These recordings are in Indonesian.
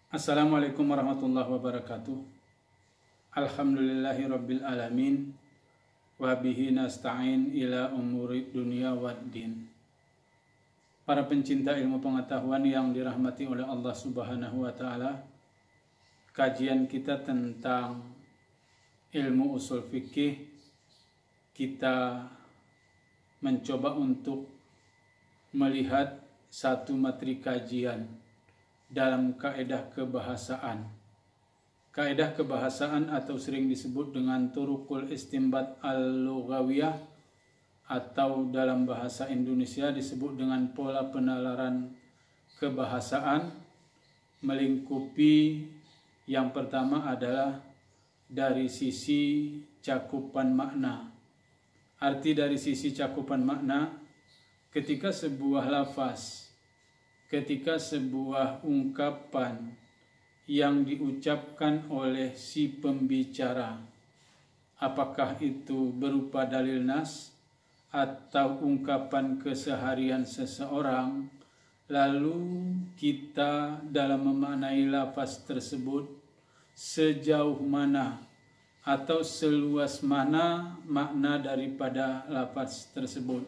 Assalamualaikum warahmatullahi wabarakatuh. Alhamdulillahi rabbil alamin. Wa bihi nasta'in ila umuri dunia waddin. Para pencinta ilmu pengetahuan yang dirahmati oleh Allah Subhanahu wa taala, kajian kita tentang ilmu usul fikih, kita mencoba untuk melihat satu materi kajian dalam kaedah kebahasaan. Kaedah kebahasaan atau sering disebut dengan turukul istimbat al-lughawiyah atau dalam bahasa Indonesia disebut dengan pola penalaran kebahasaan, melingkupi yang pertama adalah dari sisi cakupan makna. Arti dari sisi cakupan makna, ketika sebuah lafaz, ketika sebuah ungkapan yang diucapkan oleh si pembicara, apakah itu berupa dalil nas atau ungkapan keseharian seseorang, lalu kita dalam memaknai lafaz tersebut sejauh mana atau seluas mana makna daripada lafaz tersebut.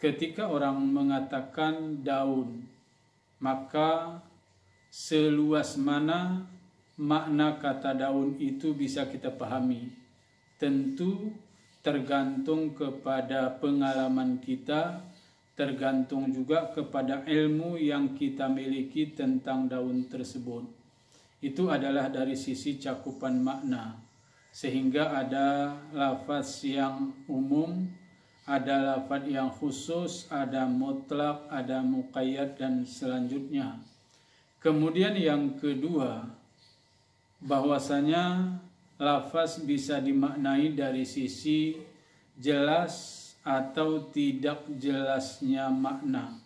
Ketika orang mengatakan daun, maka seluas mana makna kata daun itu bisa kita pahami. Tentu tergantung kepada pengalaman kita, tergantung juga kepada ilmu yang kita miliki tentang daun tersebut. Itu adalah dari sisi cakupan makna. Sehingga ada lafaz yang umum, ada lafaz yang khusus, ada mutlak, ada muqayyad, dan selanjutnya. Kemudian yang kedua, bahwasanya lafaz bisa dimaknai dari sisi jelas atau tidak jelasnya makna.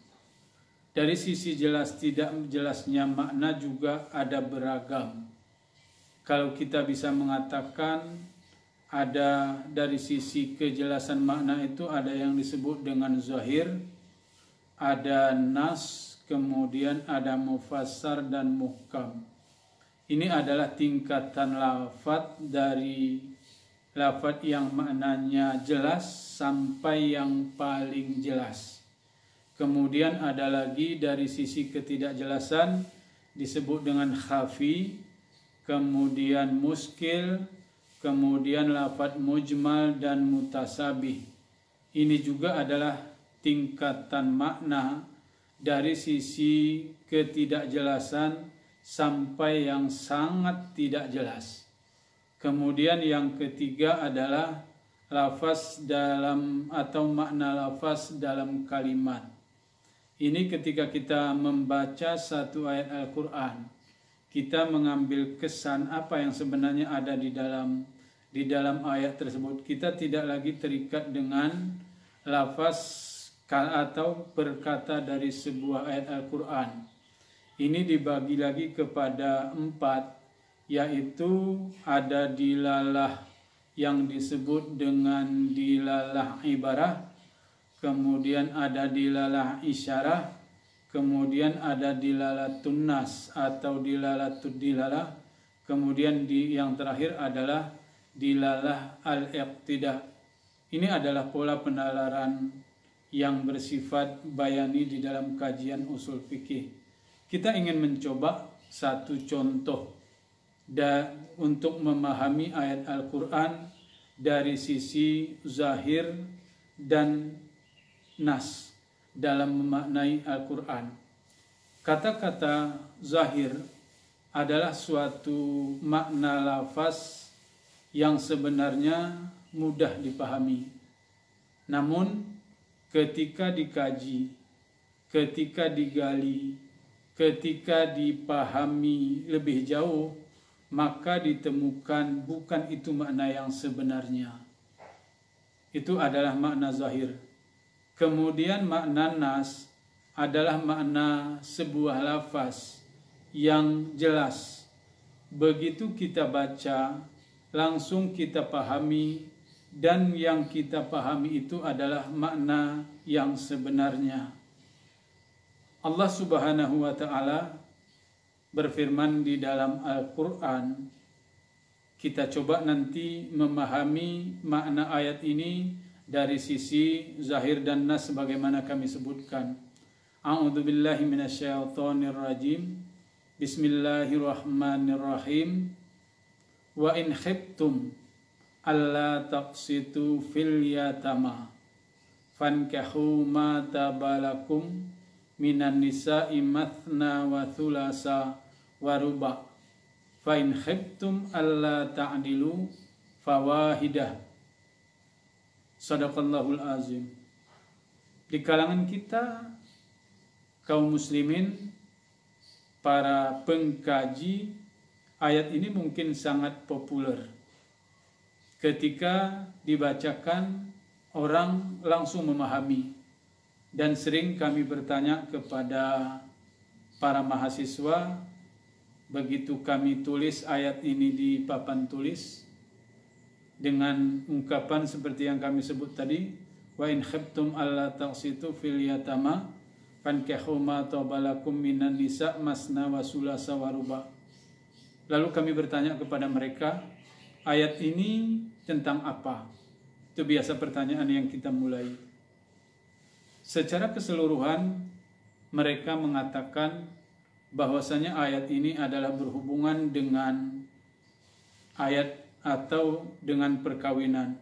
Dari sisi jelas tidak jelasnya makna juga ada beragam. Kalau kita bisa mengatakan ada dari sisi kejelasan makna itu ada yang disebut dengan zahir, ada nas, kemudian ada mufassar dan muhkam. Ini adalah tingkatan lafaz dari lafaz yang maknanya jelas sampai yang paling jelas. Kemudian ada lagi dari sisi ketidakjelasan disebut dengan khafi, kemudian muskil, kemudian lafaz mujmal dan mutasabih. Ini juga adalah tingkatan makna dari sisi ketidakjelasan sampai yang sangat tidak jelas. Kemudian yang ketiga adalah lafaz dalam atau makna lafaz dalam kalimat. Ini ketika kita membaca satu ayat Al-Quran, kita mengambil kesan apa yang sebenarnya ada di dalam ayat tersebut. Kita tidak lagi terikat dengan lafaz atau perkata dari sebuah ayat Al-Quran. Ini dibagi lagi kepada 4, yaitu ada dilalah yang disebut dengan dilalah ibarah, kemudian ada dilalah isyarah, kemudian ada dilalatun nas atau dilalatud dilalah, kemudian yang terakhir adalah dilalah al-iqtidah. Ini adalah pola penalaran yang bersifat bayani di dalam kajian usul fikih. Kita ingin mencoba satu contoh untuk memahami ayat Al-Quran dari sisi zahir dan nas dalam memaknai Al-Quran. Kata-kata zahir adalah suatu makna lafaz yang sebenarnya mudah dipahami. Namun ketika dikaji, ketika digali, ketika dipahami lebih jauh, maka ditemukan bukan itu makna yang sebenarnya. Itu adalah makna zahir. Kemudian makna nas adalah makna sebuah lafaz yang jelas. Begitu kita baca, langsung kita pahami, dan yang kita pahami itu adalah makna yang sebenarnya. Allah Subhanahu wa taala berfirman di dalam Al-Quran, kita coba nanti memahami makna ayat ini dari sisi zahir dan nas sebagaimana kami sebutkan. A'udzubillahi minasyaitonirrajim. Bismillahirrahmanirrahim. Wa in khiftum alla taqsitu fil yatama fankahu ma tabalakum minan nisa'i mathna wa thulasa wa ruba' fa in khiftum alla ta'dilu fawahidah. Shadaqallahul azim. Di kalangan kita kaum muslimin, para pengkaji, ayat ini mungkin sangat populer. Ketika dibacakan, orang langsung memahami. Dan sering kami bertanya kepada para mahasiswa, begitu kami tulis ayat ini di papan tulis, dengan ungkapan seperti yang kami sebut tadi, wa in khiftum alla taqsitu fil yatama fankihu ma tabalakum minan nisa masna wa sulasa wa ruba'. Lalu kami bertanya kepada mereka, ayat ini tentang apa? Itu biasa pertanyaan yang kita mulai. Secara keseluruhan mereka mengatakan bahwasanya ayat ini adalah berhubungan dengan ayat atau dengan perkawinan,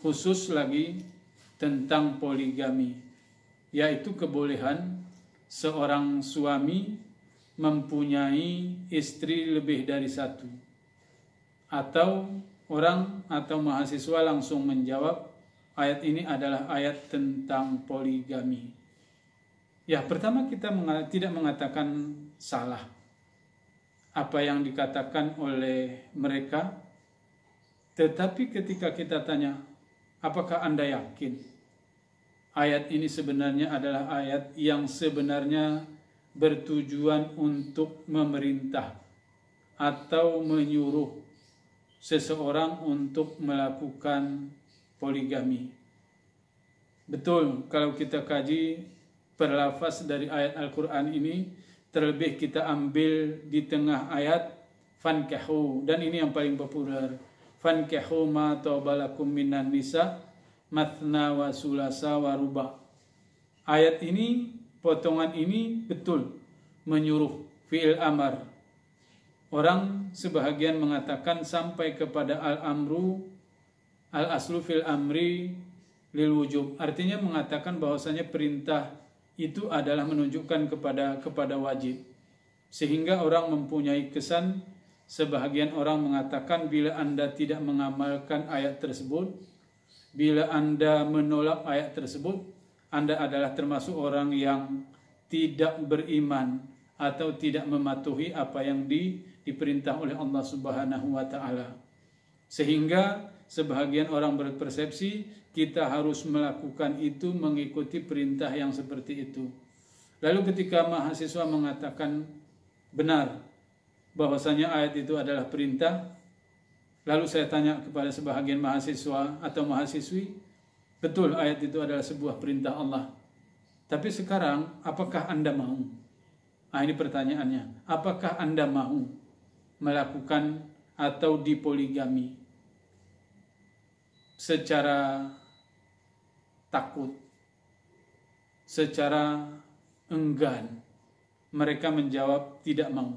khusus lagi tentang poligami, yaitu kebolehan seorang suami mempunyai istri lebih dari satu. Atau orang atau mahasiswa langsung menjawab, ayat ini adalah ayat tentang poligami. Ya, pertama kita tidak mengatakan salah apa yang dikatakan oleh mereka. Tetapi ketika kita tanya, apakah Anda yakin ayat ini sebenarnya adalah ayat yang sebenarnya bertujuan untuk memerintah atau menyuruh seseorang untuk melakukan poligami? Betul, kalau kita kaji perlafaz dari ayat Al-Quran ini, terlebih kita ambil di tengah ayat fankihu, dan ini yang paling populer, fankihu ma tabalakum minan nisa mathna wa sulasa wa ruba'. Ayat ini, potongan ini betul menyuruh, fi'il amar. Orang sebahagian mengatakan sampai kepada al-amru, al-aslu fil amri lil wujub. Artinya mengatakan bahwasanya perintah itu adalah menunjukkan kepada wajib. Sehingga orang mempunyai kesan, sebahagian orang mengatakan bila Anda tidak mengamalkan ayat tersebut, bila Anda menolak ayat tersebut, Anda adalah termasuk orang yang tidak beriman atau tidak mematuhi apa yang diperintah oleh Allah Subhanahu wa taala. Sehingga sebahagian orang berpersepsi kita harus melakukan itu, mengikuti perintah yang seperti itu. Lalu ketika mahasiswa mengatakan benar bahwasanya ayat itu adalah perintah, lalu saya tanya kepada sebahagian mahasiswa atau mahasiswi, betul ayat itu adalah sebuah perintah Allah. Tapi sekarang apakah Anda mau? Nah, ini pertanyaannya. Apakah Anda mau melakukan atau dipoligami secara takut, secara enggan? Mereka menjawab tidak mau.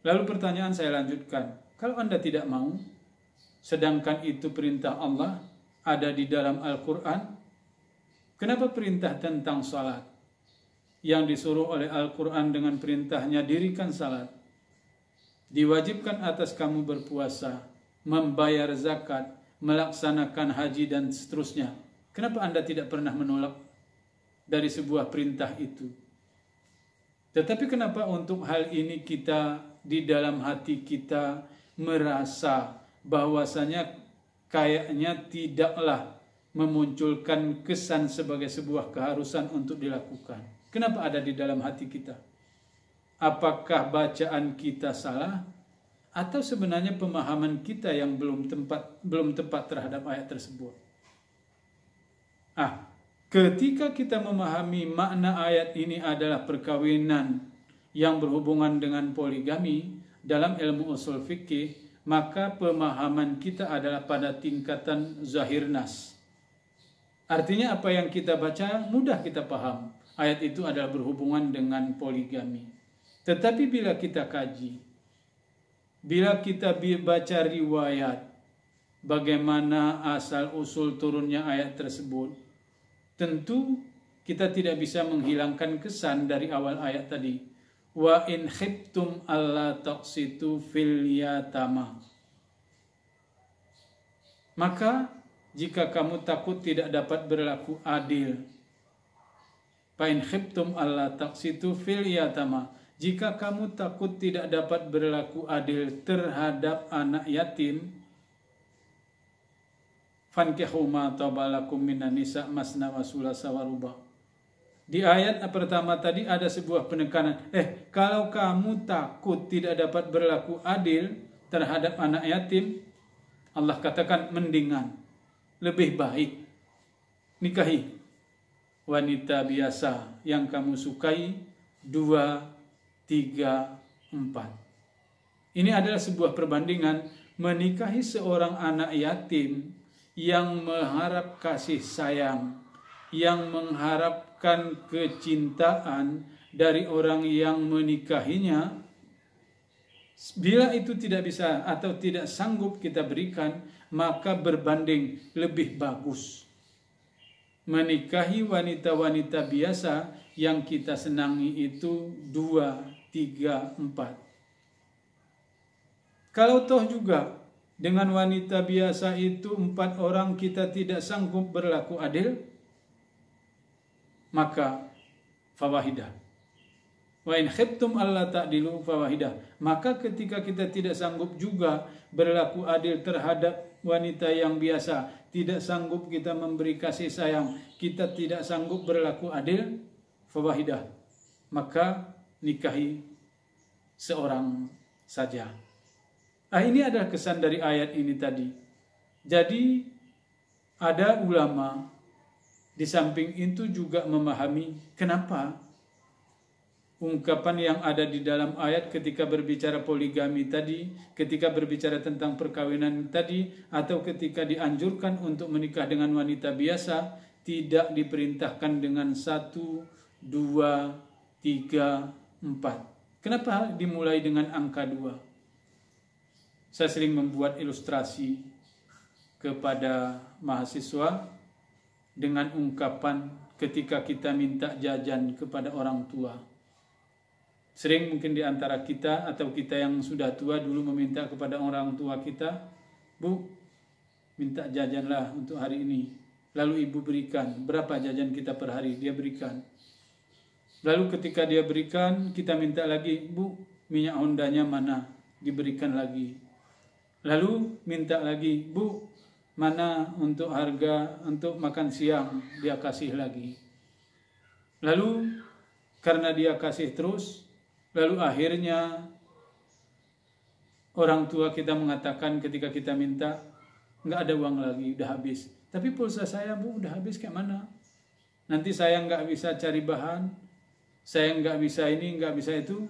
Lalu pertanyaan saya lanjutkan, kalau Anda tidak mau, sedangkan itu perintah Allah ada di dalam Al-Quran, kenapa perintah tentang salat yang disuruh oleh Al-Quran dengan perintahnya dirikan salat, diwajibkan atas kamu berpuasa, membayar zakat, melaksanakan haji dan seterusnya, kenapa Anda tidak pernah menolak dari sebuah perintah itu? Tetapi kenapa untuk hal ini kita di dalam hati kita merasa bahwasanya kayaknya tidaklah memunculkan kesan sebagai sebuah keharusan untuk dilakukan? Kenapa ada di dalam hati kita? Apakah bacaan kita salah atau sebenarnya pemahaman kita yang belum tepat terhadap ayat tersebut? Ketika kita memahami makna ayat ini adalah perkawinan yang berhubungan dengan poligami dalam ilmu usul fikih, maka pemahaman kita adalah pada tingkatan zahir nas. Artinya apa yang kita baca mudah kita paham. Ayat itu adalah berhubungan dengan poligami. Tetapi bila kita kaji, bila kita baca riwayat, bagaimana asal usul turunnya ayat tersebut, tentu kita tidak bisa menghilangkan kesan dari awal ayat tadi. Wa in khiftum alla taqsitu fil yatama. Maka jika kamu takut tidak dapat berlaku adil, fa in khiftum alla taqsitu fil yatama, jika kamu takut tidak dapat berlaku adil terhadap anak yatim, fankihu ma tabalakum minan nisa masna wa sulasa wa ruba. Di ayat pertama tadi ada sebuah penekanan. Kalau kamu takut tidak dapat berlaku adil terhadap anak yatim, Allah katakan mendingan, lebih baik nikahi wanita biasa yang kamu sukai 2, 3, 4. Ini adalah sebuah perbandingan menikahi seorang anak yatim yang mengharap kasih sayang, yang mengharapkan kecintaan dari orang yang menikahinya. Bila itu tidak bisa atau tidak sanggup kita berikan, maka berbanding lebih bagus menikahi wanita-wanita biasa yang kita senangi itu 2, 3, 4. Kalau toh juga dengan wanita biasa itu 4 orang kita tidak sanggup berlaku adil, maka fawahidah. Wa in khiftum alla ta'dilu fawahidah. Maka ketika kita tidak sanggup juga berlaku adil terhadap wanita yang biasa, tidak sanggup kita memberi kasih sayang, kita tidak sanggup berlaku adil, fawahidah, maka nikahi seorang saja. Ini adalah kesan dari ayat ini tadi. Jadi ada ulama di samping itu juga memahami kenapa ungkapan yang ada di dalam ayat ketika berbicara poligami tadi, ketika berbicara tentang perkawinan tadi, atau ketika dianjurkan untuk menikah dengan wanita biasa, tidak diperintahkan dengan 1, 2, 3, 4. Kenapa dimulai dengan angka 2? Saya sering membuat ilustrasi kepada mahasiswa dengan ungkapan ketika kita minta jajan kepada orang tua. Sering mungkin di antara kita atau kita yang sudah tua dulu meminta kepada orang tua kita, Bu, minta jajanlah untuk hari ini. Lalu ibu berikan, berapa jajan kita per hari? Dia berikan. Lalu ketika dia berikan, kita minta lagi, Bu, minyak Hondanya mana? Diberikan lagi. Lalu minta lagi, Bu, mana untuk harga untuk makan siang? Dia kasih lagi. Lalu karena dia kasih terus, lalu akhirnya orang tua kita mengatakan ketika kita minta, nggak ada uang lagi, udah habis. Tapi pulsa saya, Bu, udah habis, kayak mana? Nanti saya nggak bisa cari bahan, saya nggak bisa ini, nggak bisa itu.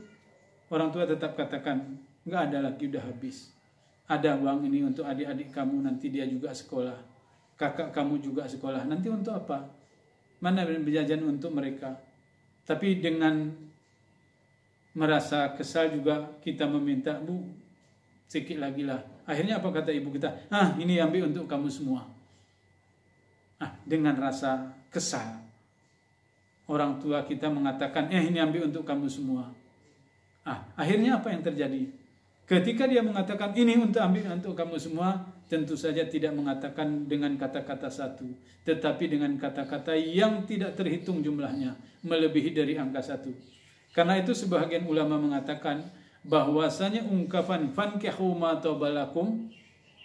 Orang tua tetap katakan, nggak ada lagi, udah habis. Ada uang ini untuk adik-adik kamu, nanti dia juga sekolah. Kakak kamu juga sekolah, nanti untuk apa? Mana berjajan untuk mereka? Tapi dengan merasa kesal juga kita meminta, Bu, sedikit lagi lah. Akhirnya apa kata ibu kita? Ini ambil untuk kamu semua. Dengan rasa kesal, orang tua kita mengatakan, ini ambil untuk kamu semua. Akhirnya apa yang terjadi? Ketika dia mengatakan ini untuk ambil untuk kamu semua, tentu saja tidak mengatakan dengan kata-kata satu, tetapi dengan kata-kata yang tidak terhitung jumlahnya, melebihi dari angka 1. Karena itu sebagian ulama mengatakan bahwasanya ungkapan fankihu ma tabalakum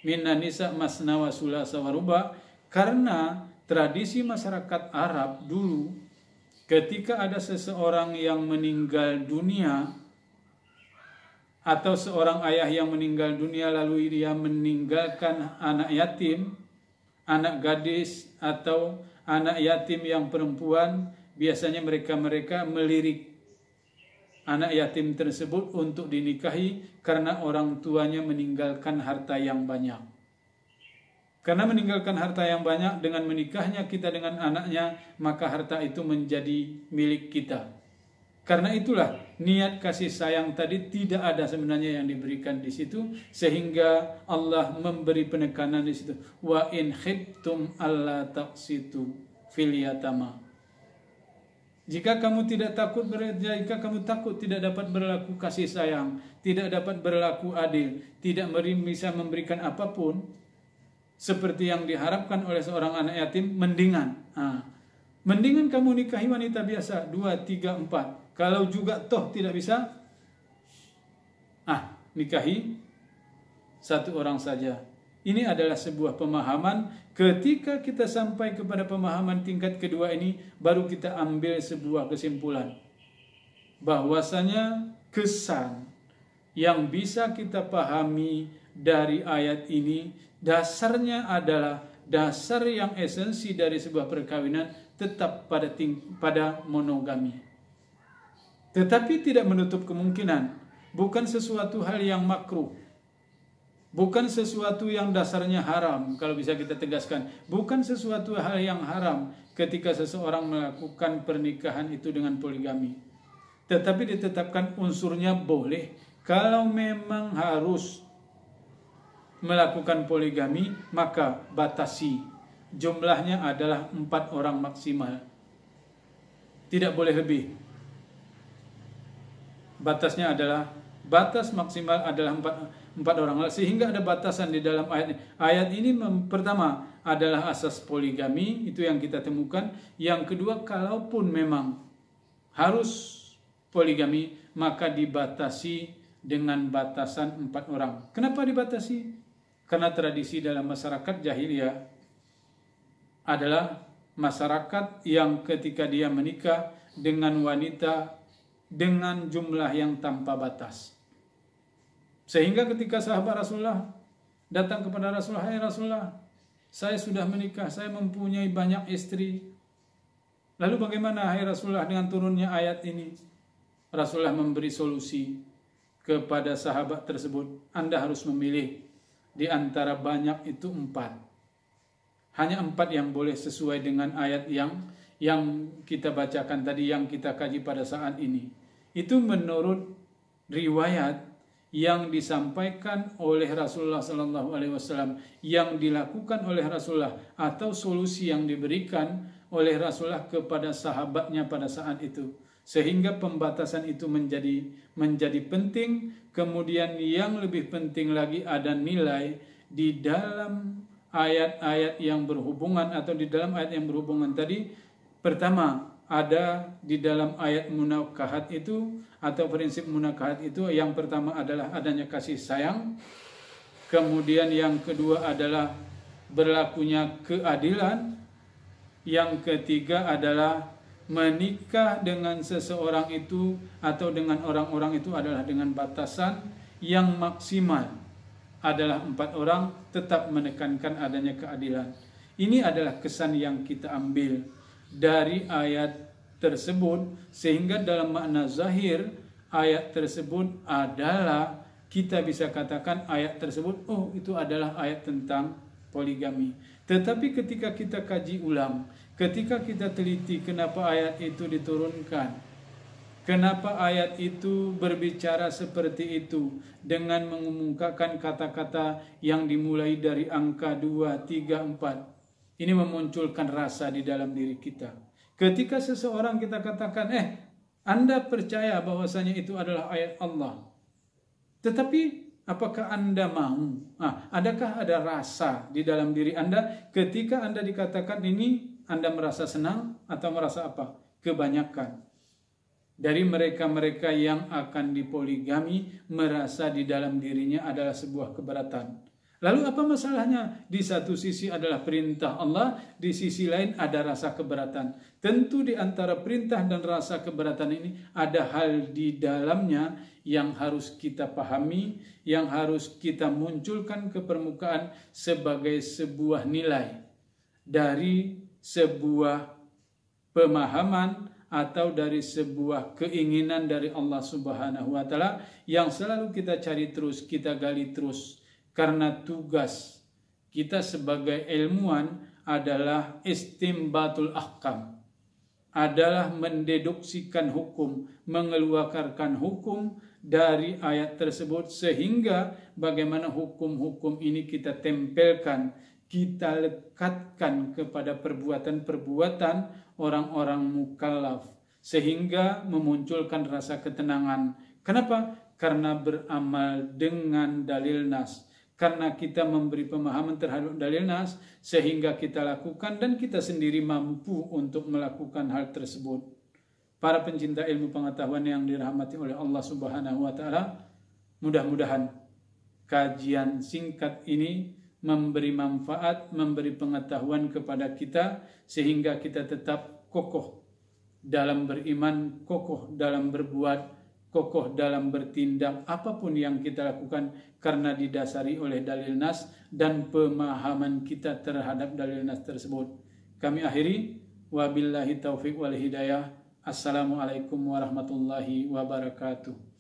minan nisa masna wa sulasa wa ruba, karena tradisi masyarakat Arab dulu ketika ada seseorang yang meninggal dunia atau seorang ayah yang meninggal dunia lalu dia meninggalkan anak yatim, anak gadis atau anak yatim yang perempuan, biasanya mereka melirik anak yatim tersebut untuk dinikahi karena orang tuanya meninggalkan harta yang banyak. Karena meninggalkan harta yang banyak, dengan menikahnya kita dengan anaknya, maka harta itu menjadi milik kita. Karena itulah niat kasih sayang tadi tidak ada sebenarnya yang diberikan di situ, sehingga Allah memberi penekanan di situ. Wa in khiftum alla taqsitu fil yatama. Jika kamu takut tidak dapat berlaku kasih sayang, tidak dapat berlaku adil, tidak bisa memberikan apapun seperti yang diharapkan oleh seorang anak yatim, mendingan kamu nikahi wanita biasa 2, 3, 4. Kalau juga toh tidak bisa, nikahi satu orang saja. Ini adalah sebuah pemahaman. Ketika kita sampai kepada pemahaman tingkat kedua ini, baru kita ambil sebuah kesimpulan bahwasanya kesan yang bisa kita pahami dari ayat ini, dasarnya adalah dasar yang esensi dari sebuah perkawinan tetap pada monogami. Tetapi tidak menutup kemungkinan, bukan sesuatu hal yang makruh, bukan sesuatu yang dasarnya haram, kalau bisa kita tegaskan, bukan sesuatu hal yang haram ketika seseorang melakukan pernikahan itu dengan poligami. Tetapi ditetapkan unsurnya boleh. Kalau memang harus melakukan poligami, maka batasi. Jumlahnya adalah 4 orang maksimal. Tidak boleh lebih. Batas maksimal adalah 4 orang. Sehingga ada batasan di dalam ayat ini. Ayat ini pertama adalah asas poligami, itu yang kita temukan. Yang kedua, kalaupun memang harus poligami, maka dibatasi dengan batasan 4 orang. Kenapa dibatasi? Karena tradisi dalam masyarakat jahiliyah adalah masyarakat yang ketika dia menikah dengan wanita dengan jumlah yang tanpa batas. Sehingga ketika sahabat Rasulullah datang kepada Rasulullah, "Hai Rasulullah, saya sudah menikah, saya mempunyai banyak istri. Lalu bagaimana hai Rasulullah dengan turunnya ayat ini?" Rasulullah memberi solusi kepada sahabat tersebut. Anda harus memilih di antara banyak itu 4. Hanya 4 yang boleh sesuai dengan ayat yang kita bacakan tadi, yang kita kaji pada saat ini. Itu menurut riwayat yang disampaikan oleh Rasulullah SAW, yang dilakukan oleh Rasulullah, atau solusi yang diberikan oleh Rasulullah kepada sahabatnya pada saat itu. Sehingga pembatasan itu menjadi penting. Kemudian yang lebih penting lagi, ada nilai di dalam ayat-ayat yang berhubungan, atau di dalam ayat yang berhubungan tadi. Pertama, ada di dalam ayat munakahat itu, atau prinsip munakahat itu, yang pertama adalah adanya kasih sayang. Kemudian yang kedua adalah berlakunya keadilan. Yang ketiga adalah menikah dengan seseorang itu atau dengan orang-orang itu adalah dengan batasan yang maksimal adalah 4 orang, tetap menekankan adanya keadilan. Ini adalah kesan yang kita ambil dari ayat tersebut, sehingga dalam makna zahir ayat tersebut adalah kita bisa katakan ayat tersebut, oh itu adalah ayat tentang poligami. Tetapi ketika kita kaji ulang, ketika kita teliti kenapa ayat itu diturunkan, kenapa ayat itu berbicara seperti itu dengan mengumumkakan kata-kata yang dimulai dari angka 2, 3, 4. Ini memunculkan rasa di dalam diri kita. Ketika seseorang kita katakan, Anda percaya bahwasanya itu adalah ayat Allah. Tetapi apakah Anda mau? Adakah ada rasa di dalam diri Anda ketika Anda dikatakan ini, Anda merasa senang atau merasa apa? Kebanyakan dari mereka-mereka yang akan dipoligami merasa di dalam dirinya adalah sebuah keberatan. Lalu apa masalahnya? Di satu sisi adalah perintah Allah, di sisi lain ada rasa keberatan. Tentu di antara perintah dan rasa keberatan ini ada hal di dalamnya yang harus kita pahami, yang harus kita munculkan ke permukaan sebagai sebuah nilai dari sebuah pemahaman atau dari sebuah keinginan dari Allah Subhanahu wa taala yang selalu kita cari terus, kita gali terus, karena tugas kita sebagai ilmuwan adalah istimbatul ahkam, adalah mendeduksikan hukum, mengeluarkan hukum dari ayat tersebut, sehingga bagaimana hukum-hukum ini kita tempelkan, kita lekatkan kepada perbuatan-perbuatan orang-orang mukallaf, sehingga memunculkan rasa ketenangan. Kenapa? Karena beramal dengan dalil nas, karena kita memberi pemahaman terhadap dalil nas, sehingga kita lakukan dan kita sendiri mampu untuk melakukan hal tersebut. Para pencinta ilmu pengetahuan yang dirahmati oleh Allah Subhanahu wa taala, mudah-mudahan kajian singkat ini memberi manfaat, memberi pengetahuan kepada kita, sehingga kita tetap kokoh dalam beriman, kokoh dalam berbuat, kokoh dalam bertindak, apapun yang kita lakukan karena didasari oleh dalil nas dan pemahaman kita terhadap dalil nas tersebut. Kami akhiri, wabillahi taufiq wal hidayah. Assalamualaikum warahmatullahi wabarakatuh.